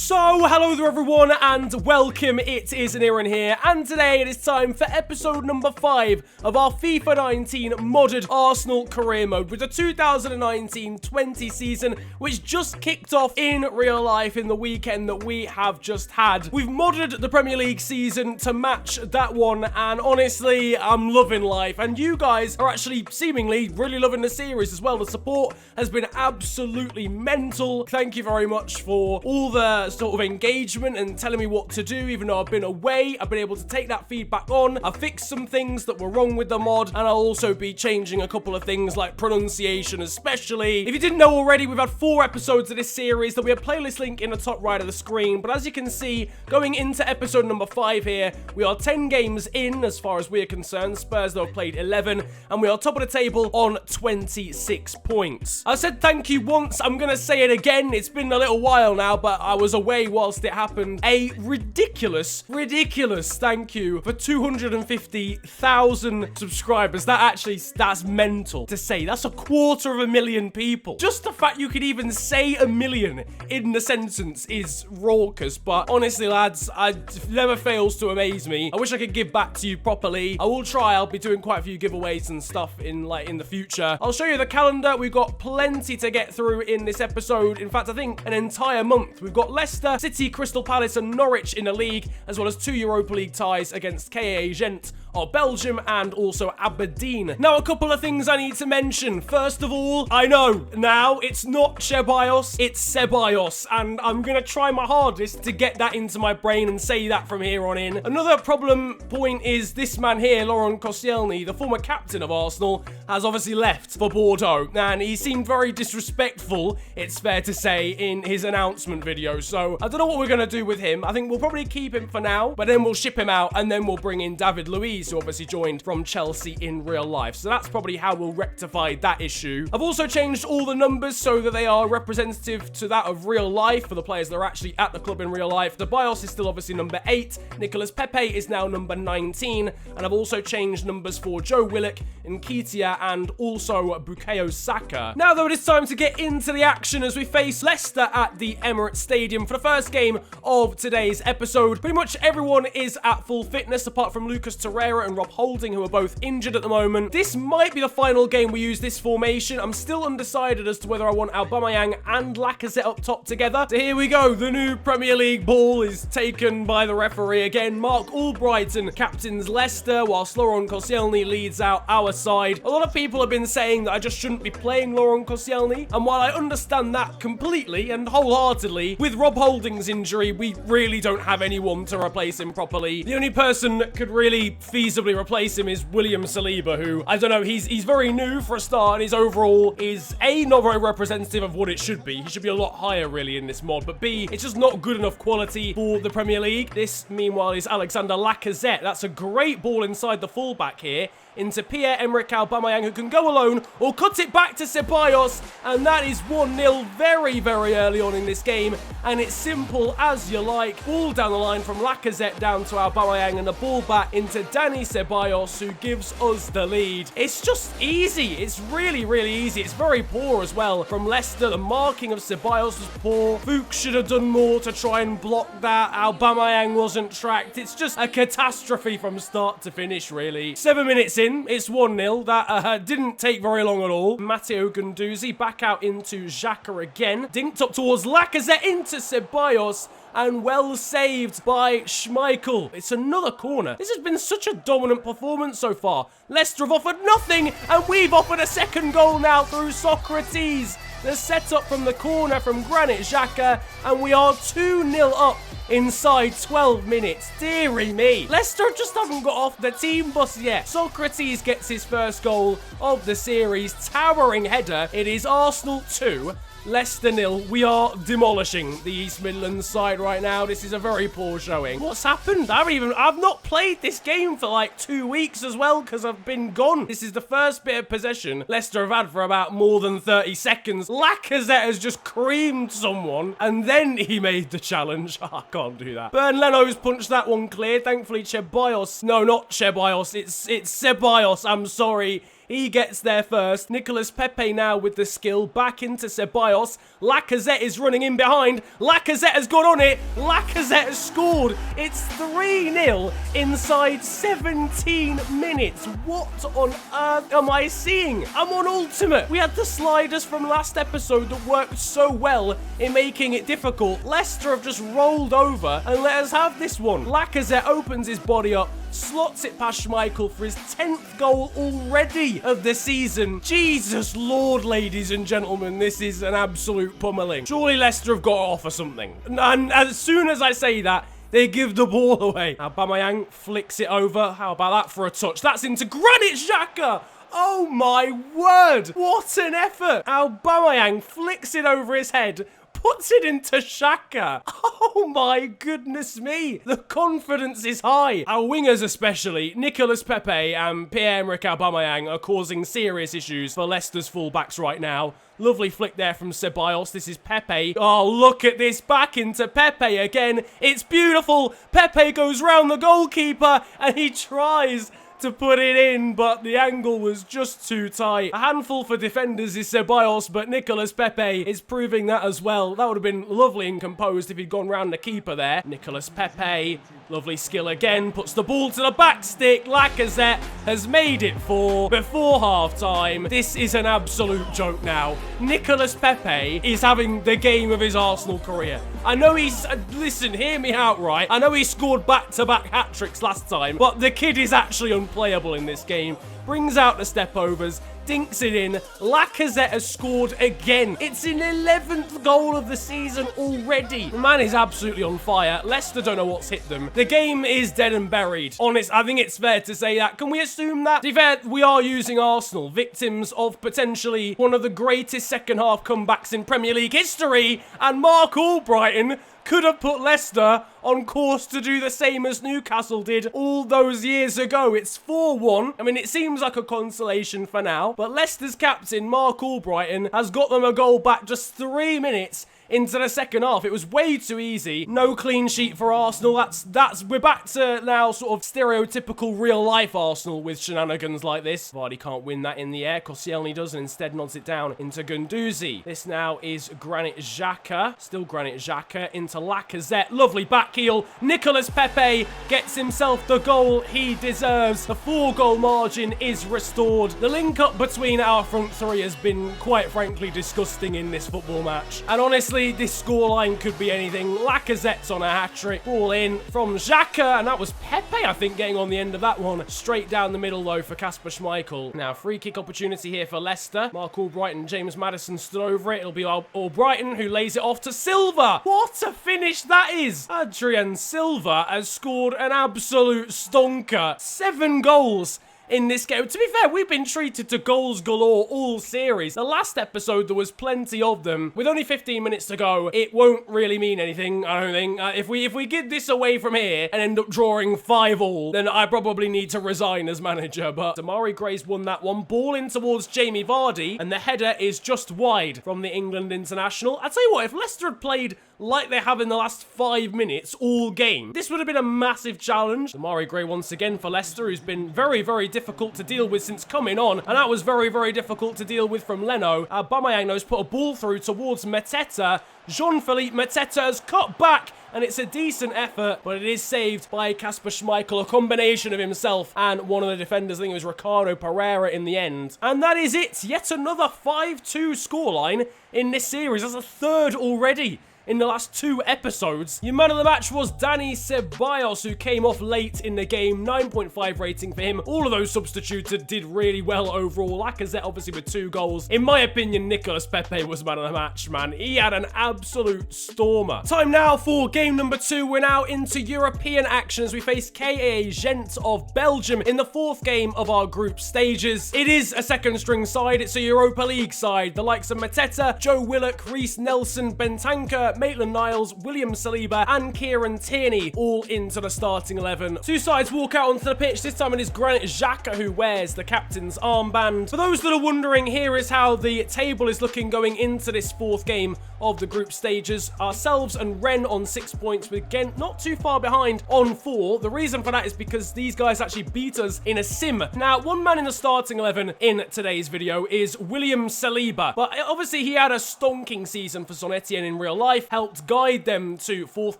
So, hello there everyone and welcome, it is Aaron here, and today it is time for episode number 5 of our FIFA 19 modded Arsenal career mode with the 2019-20 season, which just kicked off in real life in the weekend that we have just had. We've modded the Premier League season to match that one, and honestly, I'm loving life, and you guys are actually seemingly really loving the series as well. The support has been absolutely mental. Thank you very much for all the sort of engagement and telling me what to do. Even though I've been away, I've been able to take that feedback on. I fixed some things that were wrong with the mod, and I'll also be changing a couple of things like pronunciation especially. If you didn't know already, we've had 4 episodes of this series. There'll be a playlist link in the top right of the screen, but as you can see, going into episode number 5 here, we are 10 games in as far as we're concerned. Spurs though have played 11, and we are top of the table on 26 points. I said thank you once, I'm gonna say it again. It's been a little while now, but I was away whilst it happened. A ridiculous thank you for 250,000 subscribers. That's mental to say. That's 250,000 people. Just the fact you could even say a million in the sentence is raucous, but honestly lads, it never fails to amaze me. I wish I could give back to you properly. I will try. I'll be doing quite a few giveaways and stuff in the future. I'll show you the calendar. We've got plenty to get through in this episode. In fact, I think an entire month. We've got Leicester, City, Crystal Palace and Norwich in the league, as well as 2 Europa League ties against KA Gent of Belgium and also Aberdeen. Now, a couple of things I need to mention. First of all, I know now it's not Ceballos, it's Ceballos, and I'm gonna try my hardest to get that into my brain and say that from here on in. Another problem point is this man here, Laurent Koscielny, the former captain of Arsenal, has obviously left for Bordeaux, and he seemed very disrespectful, it's fair to say, in his announcement video. So I don't know what we're gonna do with him. I think we'll probably keep him for now, but then we'll ship him out, and then we'll bring in David Luiz, who obviously joined from Chelsea in real life. So that's probably how we'll rectify that issue. I've also changed all the numbers so that they are representative to that of real life for the players that are actually at the club in real life. Ceballos is still obviously number 8. Nicolas Pepe is now number 19. And I've also changed numbers for Joe Willock, Nketiah, and also Bukayo Saka. Now though, it is time to get into the action as we face Leicester at the Emirates Stadium for the first game of today's episode. Pretty much everyone is at full fitness apart from Lucas Torreira and Rob Holding, who are both injured at the moment. This might be the final game we use this formation. I'm still undecided as to whether I want Aubameyang and Lacazette up top together. So here we go. The new Premier League ball is taken by the referee again. Mark Albrighton captains Leicester, whilst Laurent Koscielny leads out our side. A lot of people have been saying that I just shouldn't be playing Laurent Koscielny, and while I understand that completely and wholeheartedly, with Rob Holding's injury, we really don't have anyone to replace him properly. The only person that could really feasibly replace him is William Saliba, who, I don't know, he's very new for a start, and his overall is A, not very representative of what it should be. He should be a lot higher really in this mod, but B, it's just not good enough quality for the Premier League. This, meanwhile, is Alexander Lacazette. That's a great ball inside the fullback here into Pierre-Emerick Aubameyang, who can go alone or cut it back to Ceballos, and that is 1-0 very early on in this game, and it's simple as you like. Ball down the line from Lacazette down to Aubameyang, and the ball back into Dani Ceballos, who gives us the lead. It's just easy. It's really easy. It's very poor as well from Leicester. The marking of Ceballos was poor. Fuchs should have done more to try and block that. Aubameyang wasn't tracked. It's just a catastrophe from start to finish, really. 7 minutes in, it's 1-0. That didn't take very long at all. Matteo Guendouzi back out into Xhaka again. Dinked up towards Lacazette into Ceballos, and well saved by Schmeichel. It's another corner. This has been such a dominant performance so far. Leicester have offered nothing, and we've offered a second goal now through Socrates. The setup from the corner from Granit Xhaka, and we are 2-0 up inside 12 minutes. Deary me. Leicester just haven't got off the team bus yet. Socrates gets his first goal of the series. Towering header. It is Arsenal 2, Leicester 0. We are demolishing the East Midlands side right now. This is a very poor showing. What's happened? I've not played this game for like 2 weeks as well because I've been gone. This is the first bit of possession Leicester have had for about more than 30 seconds. Lacazette has just creamed someone and then he made the challenge. I can't do that. Bern Leno's punched that one clear. Thankfully, Ceballos. No, not Ceballos. It's Ceballos. I'm sorry. He gets there first. Nicolas Pepe now with the skill. Back into Ceballos. Lacazette is running in behind. Lacazette has got on it. Lacazette has scored. It's 3-0 inside 17 minutes. What on earth am I seeing? I'm on Ultimate. We had the sliders from last episode that worked so well in making it difficult. Leicester have just rolled over and let us have this one. Lacazette opens his body up, slots it past Schmeichel for his 10th goal already of the season. Jesus Lord, ladies and gentlemen, this is an absolute pummeling. Surely Leicester have got to offer something. And as soon as I say that, they give the ball away. Aubameyang flicks it over. How about that for a touch? That's into Granit Xhaka. Oh my word. What an effort. Aubameyang flicks it over his head, puts it into Xhaka. Oh my goodness me. The confidence is high. Our wingers especially, Nicolas Pepe and Pierre-Emerick Aubameyang, are causing serious issues for Leicester's fullbacks right now. Lovely flick there from Ceballos. This is Pepe. Oh, look at this. Back into Pepe again. It's beautiful. Pepe goes round the goalkeeper and he tries to put it in, but the angle was just too tight. A handful for defenders is Ceballos, but Nicolas Pepe is proving that as well. That would have been lovely and composed if he'd gone round the keeper there. Nicolas Pepe, lovely skill again, puts the ball to the back stick. Lacazette has made it 4 before half-time. This is an absolute joke now. Nicolas Pepe is having the game of his Arsenal career. I know he's... listen, hear me out, right? I know he scored back-to-back hat-tricks last time, but the kid is actually unplayable in this game. Brings out the step-overs, dinks it in. Lacazette has scored again. It's an 11th goal of the season already. The man is absolutely on fire. Leicester don't know what's hit them. The game is dead and buried. Honest, I think it's fair to say that. Can we assume that? To be fair, we are using Arsenal, victims of potentially one of the greatest second-half comebacks in Premier League history, and Mark Albrighton could have put Leicester on course to do the same as Newcastle did all those years ago. It's 4-1. I mean, it seems like a consolation for now, but Leicester's captain, Mark Albrighton, has got them a goal back just 3 minutes into the second half. It was way too easy. No clean sheet for Arsenal. We're back to now sort of stereotypical real life Arsenal with shenanigans like this. Vardy can't win that in the air. Koscielny does and instead nods it down into Guendouzi. This now is Granit Xhaka. Still Granit Xhaka into Lacazette. Lovely back heel. Nicolas Pepe gets himself the goal he deserves. The 4-goal margin is restored. The link up between our front three has been quite frankly disgusting in this football match. And honestly, this scoreline could be anything. Lacazette's on a hat-trick. Ball in from Xhaka, and that was Pepe, I think, getting on the end of that one. Straight down the middle, though, for Kasper Schmeichel. Now, free kick opportunity here for Leicester. Mark Albrighton, James Maddison stood over it. It'll be Albrighton who lays it off to Silva. What a finish that is! Adrian Silva has scored an absolute stonker. 7 goals in this game. To be fair, we've been treated to goals galore all series. The last episode, there was plenty of them. With only 15 minutes to go, it won't really mean anything, I don't think. If we give this away from here and end up drawing 5-5, then I probably need to resign as manager. But Damari Gray's won that one. Ball in towards Jamie Vardy, and the header is just wide from the England international. I tell you what, if Leicester had played like they have in the last 5 minutes all game, this would have been a massive challenge. Damari Gray once again for Leicester, who's been very, very difficult to deal with since coming on, and that was very, very difficult to deal with from Leno. Aubameyang has put a ball through towards Mateta. Jean-Philippe Mateta has cut back, and it's a decent effort, but it is saved by Kasper Schmeichel, a combination of himself and one of the defenders. I think it was Ricardo Pereira in the end. And that is it. Yet another 5-2 scoreline in this series. That's a third already in the last 2 episodes. Your man of the match was Dani Ceballos, who came off late in the game. 9.5 rating for him. All of those substituted did really well overall. Lacazette obviously with 2 goals. In my opinion, Nicolas Pepe was man of the match, man. He had an absolute stormer. Time now for game number 2. We're now into European action as we face KA Gent of Belgium in the 4th game of our group stages. It is a second string side. It's a Europa League side. The likes of Mateta, Joe Willock, Reece Nelson, Bentancur, Maitland-Niles, William Saliba, and Kieran Tierney all into the starting 11. Two sides walk out onto the pitch. This time it is Granit Xhaka who wears the captain's armband. For those that are wondering, here is how the table is looking going into this fourth game of the group stages. Ourselves and Rennes on 6 points, with Ghent not too far behind on 4. The reason for that is because these guys actually beat us in a sim. Now, one man in the starting 11 in today's video is William Saliba, but obviously he had a stonking season for Saint Etienne in real life, helped guide them to 4th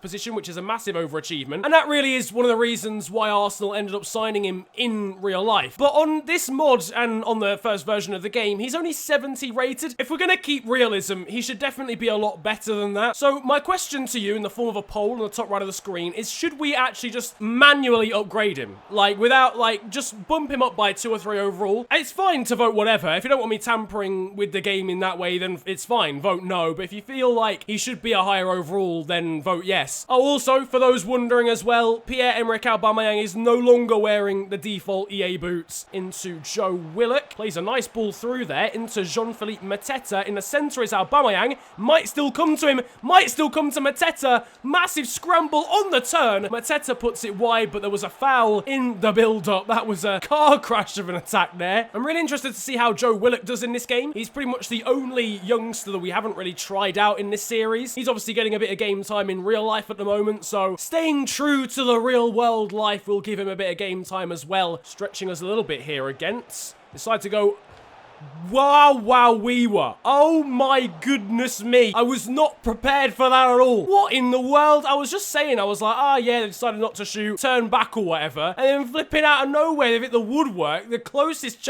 position, which is a massive overachievement, and that really is one of the reasons why Arsenal ended up signing him in real life. But on this mod and on the first version of the game, he's only 70 rated. If we're going to keep realism, he should definitely be a lot better than that. So my question to you in the form of a poll on the top right of the screen is, should we actually just manually upgrade him? Like, without, like, just bump him up by 2 or 3 overall? It's fine to vote whatever. If you don't want me tampering with the game in that way, then it's fine. Vote no. But if you feel like he should be a higher overall, then vote yes. Oh, also, for those wondering as well, Pierre-Emerick Aubameyang is no longer wearing the default EA boots. Into Joe Willock. Plays a nice ball through there into Jean-Philippe Mateta. In the centre is Aubameyang. Might still come to him. Might still come to Mateta. Massive scramble on the turn. Mateta puts it wide, but there was a foul in the build-up. That was a car crash of an attack there. I'm really interested to see how Joe Willock does in this game. He's pretty much the only youngster that we haven't really tried out in this series. He's obviously getting a bit of game time in real life at the moment, so staying true to the real world life will give him a bit of game time as well. Stretching us a little bit here against. Decide to go... Wow, we were. Oh my goodness me. I was not prepared for that at all. What in the world? I was just saying, I was like, yeah, they decided not to shoot, turn back or whatever. And then flipping out of nowhere, they've hit the woodwork. The closest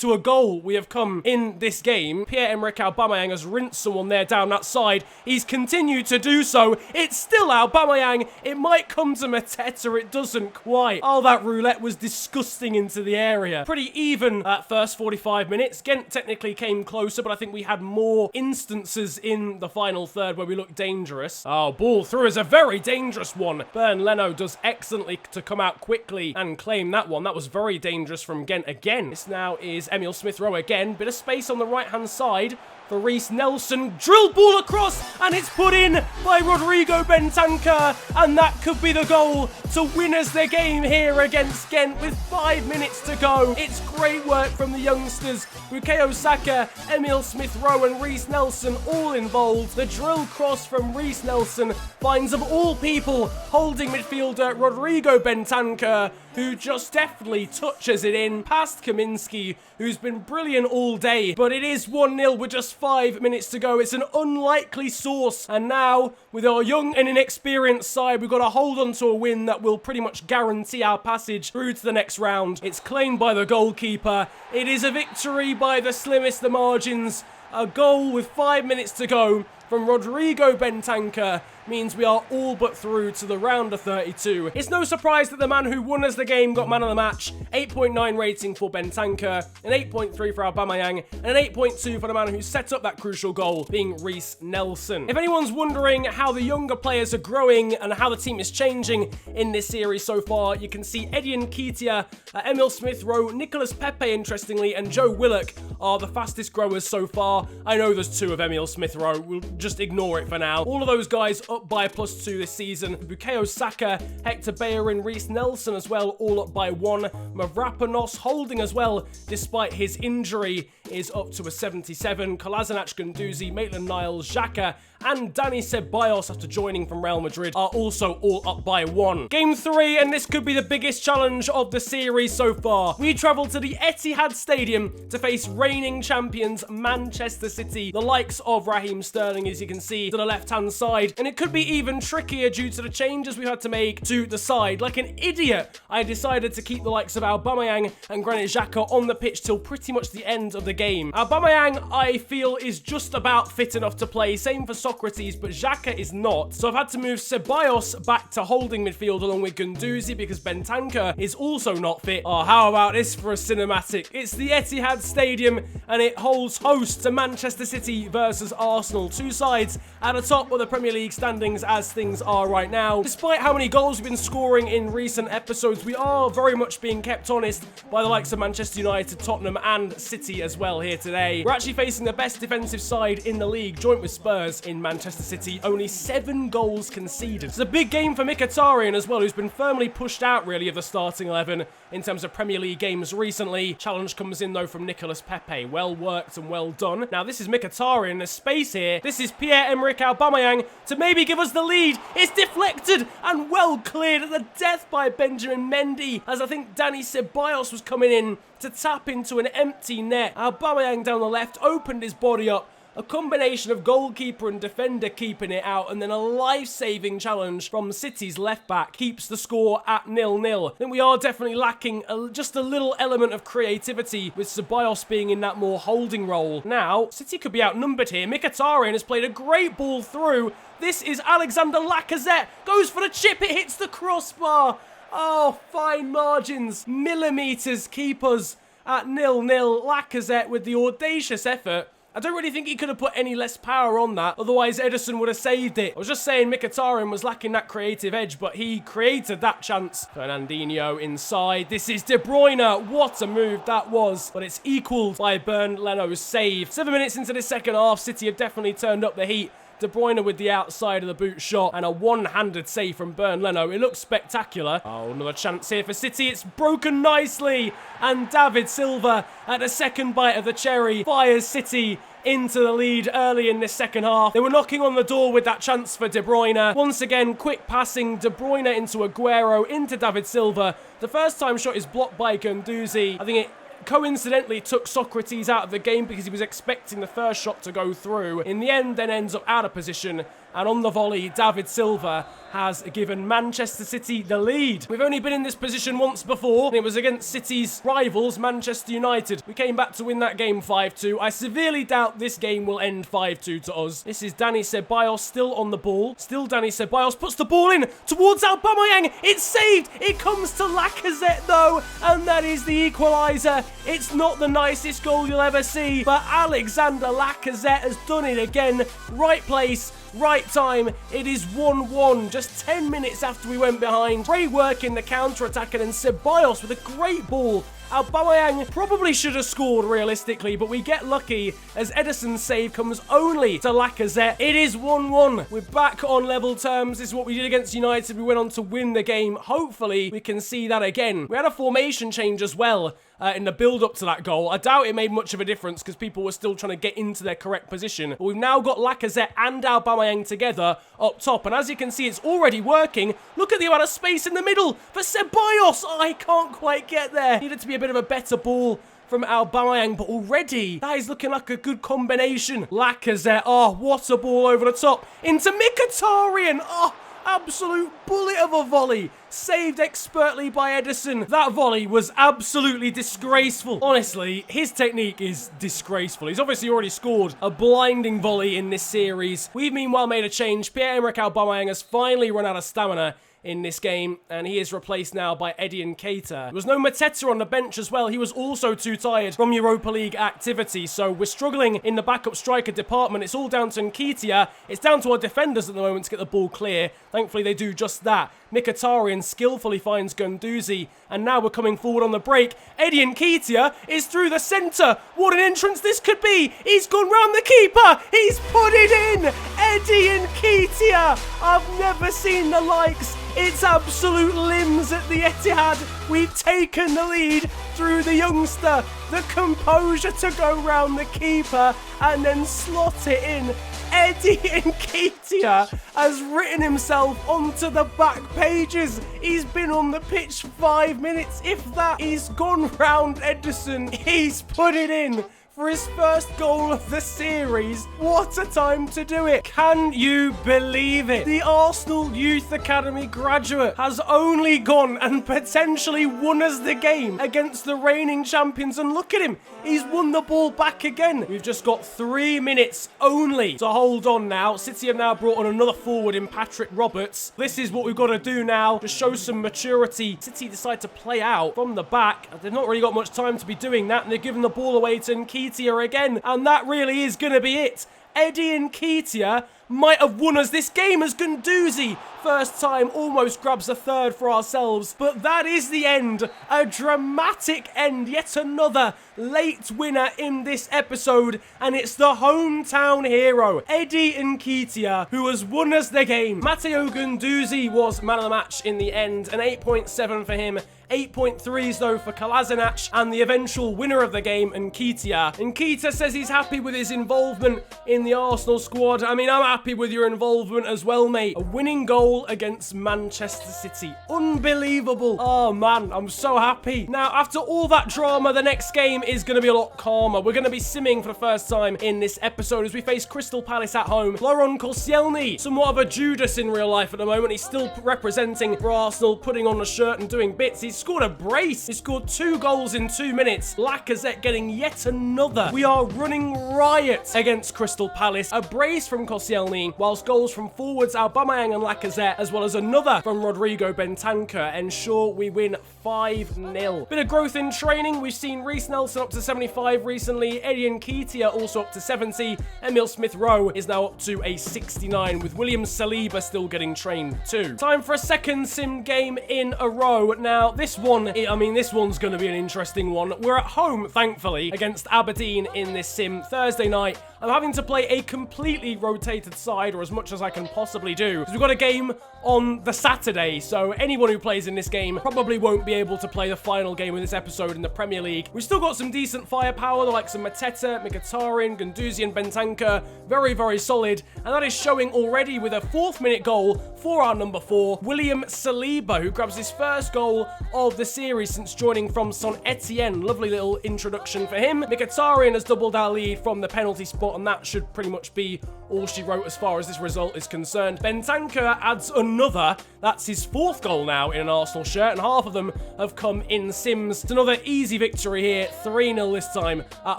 to a goal we have come in this game. Pierre-Emerick Aubameyang has rinsed someone there down that side. He's continued to do so. It's still Aubameyang. It might come to Mateta. It doesn't quite. Oh, that roulette was disgusting into the area. Pretty even at first 45 minutes. Ghent technically came closer, but I think we had more instances in the final third where we looked dangerous. Oh, ball through is a very dangerous one. Bern Leno does excellently to come out quickly and claim that one. That was very dangerous from Ghent again. This now is Emile Smith-Rowe again. Bit of space on the right-hand side for Reiss Nelson. Drill ball across, and it's put in by Rodrigo Bentancur, and that could be the goal to win us the game here against Ghent with 5 minutes to go. It's great work from the youngsters. Bukayo Saka, Emile Smith-Rowe, and Reiss Nelson all involved. The drill cross from Reiss Nelson finds, of all people, holding midfielder Rodrigo Bentancur, who just deftly touches it in past Kaminski, who's been brilliant all day. But it is 1-0 with just 5 minutes to go. It's an unlikely source. And now, with our young and inexperienced side, we've got to hold on to a win that will pretty much guarantee our passage through to the next round. It's claimed by the goalkeeper. It is a victory by the slimmest of margins. A goal with 5 minutes to go from Rodrigo Bentancur means we are all but through to the round of 32. It's no surprise that the man who won us the game got man of the match. 8.9 rating for Bentancur, an 8.3 for Aubameyang, and an 8.2 for the man who set up that crucial goal, being Reiss Nelson. If anyone's wondering how the younger players are growing and how the team is changing in this series so far, you can see Eddie Nketiah, Emile Smith-Rowe, Nicolas Pepe, interestingly, and Joe Willock are the fastest growers so far. I know there's 2 of Emile Smith-Rowe. We'll just ignore it for now. All of those guys up by a +2 this season. Bukayo Saka, Hector Bellerin, Reiss Nelson as well, all up by 1. Mavropanos holding as well, despite his injury, is up to a 77. Kolasinac, Guendouzi, Maitland-Niles, Xhaka, and Dani Ceballos, after joining from Real Madrid, are also all up by 1. Game 3, and this could be the biggest challenge of the series so far. We travel to the Etihad Stadium to face reigning champions Manchester City, the likes of Raheem Sterling, as you can see to the left-hand side, and it could be even trickier due to the changes we've had to make to the side. Like an idiot, I decided to keep the likes of Aubameyang and Granit Xhaka on the pitch till pretty much the end of the game. Aubameyang, I feel, is just about fit enough to play, same for Socrates, but Xhaka is not. So I've had to move Ceballos back to holding midfield along with Guendouzi because Bentancur is also not fit. Oh, how about this for a cinematic? It's the Etihad Stadium and it holds host to Manchester City versus Arsenal. 2 sides at the top of the Premier League standings as things are right now. Despite how many goals we've been scoring in recent episodes, we are very much being kept honest by the likes of Manchester United, Tottenham and City as well. well here today. We're actually facing the best defensive side in the league, joint with Spurs in Manchester City. Only 7 goals conceded. It's a big game for Mkhitaryan as well, who's been firmly pushed out, really, of the starting 11 in terms of Premier League games recently. Challenge comes in, though, from Nicolas Pepe. Well worked and well done. Now, this is Mkhitaryan. There's space here. This is Pierre-Emerick Aubameyang to maybe give us the lead. It's deflected and well cleared at the death by Benjamin Mendy, as I think Dani Ceballos was coming in to tap into an empty net. Aubameyang down the left opened his body up. A combination of goalkeeper and defender keeping it out, and then a life-saving challenge from City's left-back keeps the score at 0-0. I think we are definitely lacking just a little element of creativity, with Ceballos being in that more holding role. Now, City could be outnumbered here. Mkhitaryan has played a great ball through. This is Alexander Lacazette. Goes for the chip. It hits the crossbar. Oh, fine margins. Millimetres keep us at 0-0. Lacazette with the audacious effort. I don't really think he could have put any less power on that, otherwise Ederson would have saved it. I was just saying Mkhitaryan was lacking that creative edge, but he created that chance. Fernandinho inside. This is De Bruyne. What a move that was. But it's equalled by Bernd Leno's save. 7 minutes into the second half, City have definitely turned up the heat. De Bruyne with the outside of the boot shot and a one-handed save from Bernd Leno. It looks spectacular. Oh, another chance here for City. It's broken nicely. And David Silva at the second bite of the cherry fires City into the lead early in this second half. They were knocking on the door with that chance for De Bruyne. Once again, quick passing. De Bruyne into Aguero, into David Silva. The first time shot is blocked by Guendouzi. I think it coincidentally took Socrates out of the game because he was expecting the first shot to go through. In the end, then ends up out of position. And on the volley, David Silva has given Manchester City the lead. We've only been in this position once before, and it was against City's rivals, Manchester United. We came back to win that game 5-2. I severely doubt this game will end 5-2 to us. This is Dani Ceballos still on the ball. Still Dani Ceballos puts the ball in towards Aubameyang. It's saved. It comes to Lacazette, though, and that is the equaliser. It's not the nicest goal you'll ever see, but Alexander Lacazette has done it again. Right place, right time. It is 1-1 just 10 minutes after we went behind. Great work in the counter-attack, and then Ceballos with a great ball. Aubameyang probably should have scored realistically, but we get lucky as Ederson's save comes only to Lacazette. It is 1-1. We're back on level terms. This is what we did against United. We went on to win the game. Hopefully, we can see that again. We had a formation change as well in the build-up to that goal. I doubt it made much of a difference because people were still trying to get into their correct position. But we've now got Lacazette and Aubameyang together up top. And as you can see, it's already working. Look at the amount of space in the middle for Ceballos. Oh, I can't quite get there. Needed to be a bit of a better ball from Aubameyang, but already that is looking like a good combination. Lacazette, oh, what a ball over the top into Mkhitaryan. Oh, absolute bullet of a volley, saved expertly by Ederson. That volley was absolutely disgraceful. Honestly, his technique is disgraceful. He's obviously already scored a blinding volley in this series. We've meanwhile made a change. Pierre-Emerick Aubameyang has finally run out of stamina in this game, and he is replaced now by Eddie Nketiah. There was no Mateta on the bench as well. He was also too tired from Europa League activity, so we're struggling in the backup striker department. It's all down to Nketiah. It's down to our defenders at the moment to get the ball clear. Thankfully, they do just that. Mkhitaryan skillfully finds Guendouzi, and now we're coming forward on the break. Eddie Nketiah is through the centre. What an entrance this could be. He's gone round the keeper. He's put it in. Eddie Nketiah. I've never seen the likes. It's absolute limbs at the Etihad. We've taken the lead through the youngster. The composure to go round the keeper and then slot it in. Eddie Nketiah has written himself onto the back pages. He's been on the pitch 5 minutes, if that. He's gone round Ederson. He's put it in for his first goal of the series. What a time to do it. Can you believe it? The Arsenal Youth Academy graduate has only gone and potentially won us the game against the reigning champions. And look at him. He's won the ball back again. We've just got 3 minutes only to hold on now. City have now brought on another forward in Patrick Roberts. This is what we've got to do now to show some maturity. City decide to play out from the back. They've not really got much time to be doing that, and they're giving the ball away to Nketiah again, and that really is going to be it. Eddie Nketiah might have won us this game as Guendouzi, first time, almost grabs a third for ourselves. But that is the end. A dramatic end. Yet another late winner in this episode. And it's the hometown hero, Eddie Nketiah, who has won us the game. Matteo Guendouzi was man of the match in the end. An 8.7 for him. 8.3s though for Kolasinac, and the eventual winner of the game, Nketiah. Nketiah says he's happy with his involvement in the Arsenal squad. I mean, I'm happy with your involvement as well, mate. A winning goal against Manchester City. Unbelievable. Oh, man, I'm so happy. Now, after all that drama, the next game is going to be a lot calmer. We're going to be simming for the first time in this episode as we face Crystal Palace at home. Laurent Koscielny, somewhat of a Judas in real life at the moment. He's still representing for Arsenal, putting on a shirt and doing bits. He's scored a brace. He scored 2 goals in 2 minutes. Lacazette getting yet another. We are running riot against Crystal Palace. A brace from Koscielny, whilst goals from forwards Aubameyang and Lacazette, as well as another from Rodrigo Bentancur, ensure we win 5-0. Bit of growth in training. We've seen Reece Nelson up to 75 recently. Eddie Nketiah also up to 70. Emil Smith-Rowe is now up to a 69, with William Saliba still getting trained too. Time for a second sim game in a row. Now, this one, I mean, this one's going to be an interesting one. We're at home, thankfully, against Aberdeen in this sim Thursday night. I'm having to play a completely rotated side, or as much as I can possibly do, because we've got a game on the Saturday, so anyone who plays in this game probably won't be able to play the final game of this episode in the Premier League. We've still got some decent firepower, the likes of Mateta, Mkhitaryan, Guendouzi and Bentancur. Very, very solid, and that is showing already with a 4th-minute goal for our number 4, William Saliba, who grabs his first goal of the series since joining from Saint Etienne. Lovely little introduction for him. Mkhitaryan has doubled our lead from the penalty spot, and that should pretty much be all she wrote as far as this result is concerned. Bentancur adds another. That's his 4th goal now in an Arsenal shirt, and half of them have come in sims. It's another easy victory here, 3-0 this time at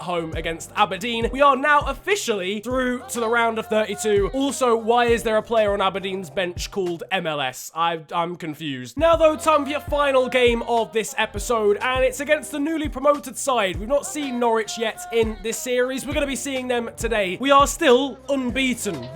home against Aberdeen. We are now officially through to the round of 32. Also, why is there a player on Aberdeen's bench called MLS? I'm confused. Now though, time for your final game of this episode, and it's against the newly promoted side. We've not seen Norwich yet in this series. We're going to be seeing them today. We are still unbeaten.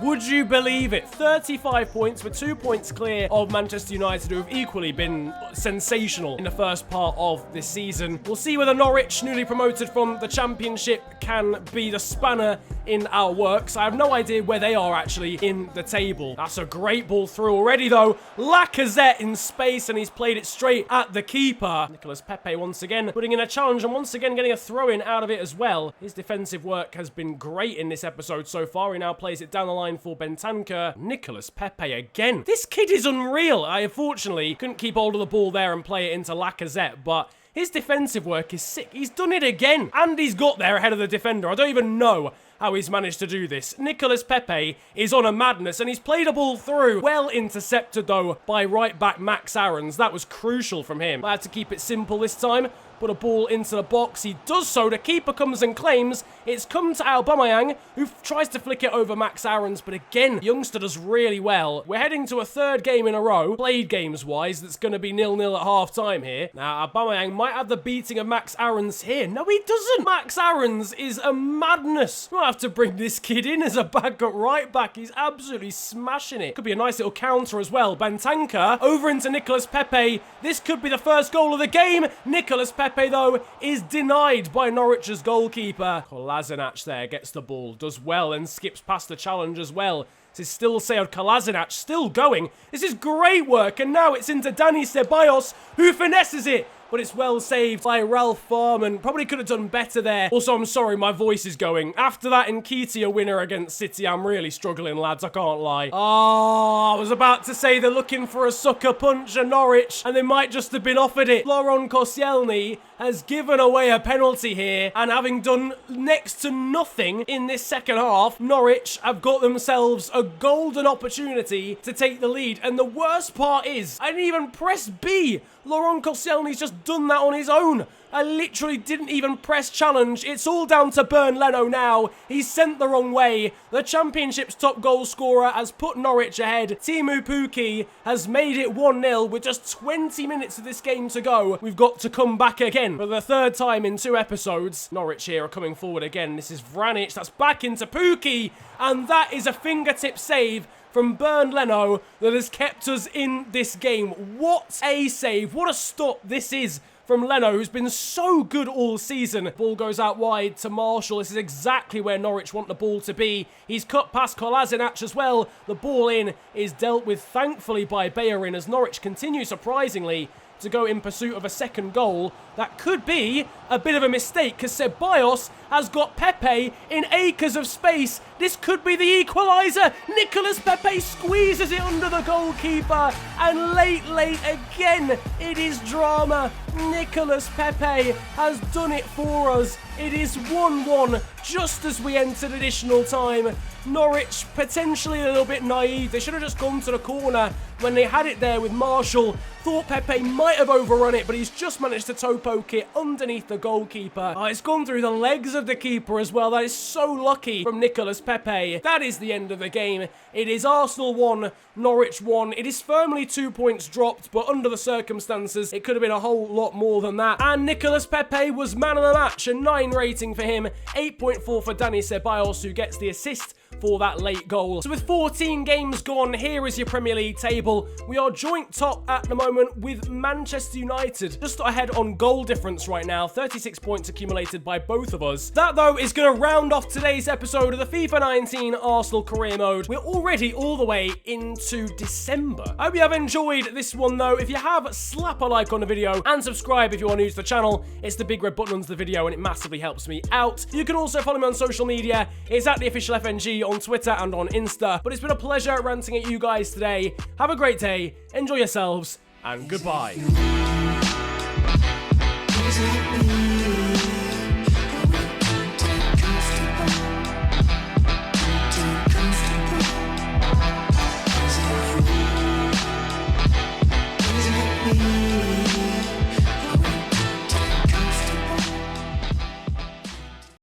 Would you believe it? 35 points. We're 2 points clear of Manchester United, who have equally been sensational in the first part of this season. We'll see whether Norwich, newly promoted from the Championship, can be the spanner in our works. I have no idea where they are actually in the table. That's a great ball through already though. Lacazette in space, and he's played it straight at the keeper. Nicolas Pepe once again putting in a challenge, and once again getting a throw-in out of it as well. His defensive work has been great in this episode so far. He now plays it down the line for Bentancur. Nicolas Pepe again. This kid is unreal. I unfortunately couldn't keep hold of the ball there and play it into Lacazette, but his defensive work is sick. He's done it again, and he's got there ahead of the defender. I don't even know how he's managed to do this. Nicolas Pepe is on a madness, and he's played a ball through. Well intercepted, though, by right-back Max Aarons. That was crucial from him. I had to keep it simple this time. Put a ball into the box. He does so. The keeper comes and claims. It's come to Aubameyang, who tries to flick it over Max Aarons, but again, the youngster does really well. We're heading to a 3rd game in a row, played games-wise, that's going to be 0-0 at half-time here. Now, Aubameyang might have the beating of Max Aarons here. No, he doesn't. Max Aarons is a madness. We'll have to bring this kid in as a backup right-back. He's absolutely smashing it. Could be a nice little counter as well. Bentancur over into Nicolas Pepe. This could be the first goal of the game. Nicolas Pepe, though, is denied by Norwich's goalkeeper. Kolasinac there gets the ball, does well, and skips past the challenge as well. This is still Sead Kolasinac, still going. This is great work, and now it's into Dani Ceballos, who finesses it. But it's well saved by Ralph Farman. Probably could have done better there. Also, I'm sorry, my voice is going. After that Nketiah winner against City, I'm really struggling, lads. I can't lie. Oh, I was about to say they're looking for a sucker punch at Norwich, and they might just have been offered it. Laurent Koscielny has given away a penalty here, and having done next to nothing in this second half, Norwich have got themselves a golden opportunity to take the lead. And the worst part is, I didn't even press B. Laurent Koscielny's just just done that on his own. I literally didn't even press challenge. It's all down to Bernd Leno now. He's sent the wrong way. The Championship's top goal scorer has put Norwich ahead. Teemu Pukki has made it 1-0 with just 20 minutes of this game to go. We've got to come back again for the third time in 2 episodes. Norwich here are coming forward again. This is Vranic. That's back into Pukki. And that is a fingertip save from Bernd Leno that has kept us in this game. What a save. What a stop this is from Leno, who's been so good all season. Ball goes out wide to Marshall. This is exactly where Norwich want the ball to be. He's cut past Kolasinac as well. The ball in is dealt with, thankfully, by Bellerin as Norwich continue, surprisingly, to go in pursuit of a second goal. That could be a bit of a mistake because Ceballos has got Pepe in acres of space. This could be the equaliser. Nicolas Pepe squeezes it under the goalkeeper. And late again, it is drama. Nicolas Pepe has done it for us. It is 1-1 just as we entered additional time. Norwich potentially a little bit naive. They should have just gone to the corner when they had it there with Marshall. Thought Pepe might have overrun it, but he's just managed to toe poke it underneath the goalkeeper. Oh, it's gone through the legs of the keeper as well. That is so lucky from Nicolas Pepe. That is the end of the game. It is Arsenal 1, Norwich 1. It is firmly 2 points dropped, but under the circumstances, it could have been a whole lot more than that. And Nicolas Pepe was man of the match, a 9 rating for him, 8.4 for Dani Ceballos, who gets the assist for that late goal. So with 14 games gone, here is your Premier League table. We are joint top at the moment with Manchester United, just ahead on goal difference right now, 36 points accumulated by both of us. That, though, is going to round off today's episode of the FIFA 19 Arsenal Career Mode. We're already all the way into December. I hope you have enjoyed this one, though. If you have, slap a like on the video and subscribe if you are new to the channel. It's the big red button under the video and it massively helps me out. You can also follow me on social media. It's at the official FNG on Twitter and on Insta. But it's been a pleasure ranting at you guys today. Have a great day, enjoy yourselves, and goodbye. Me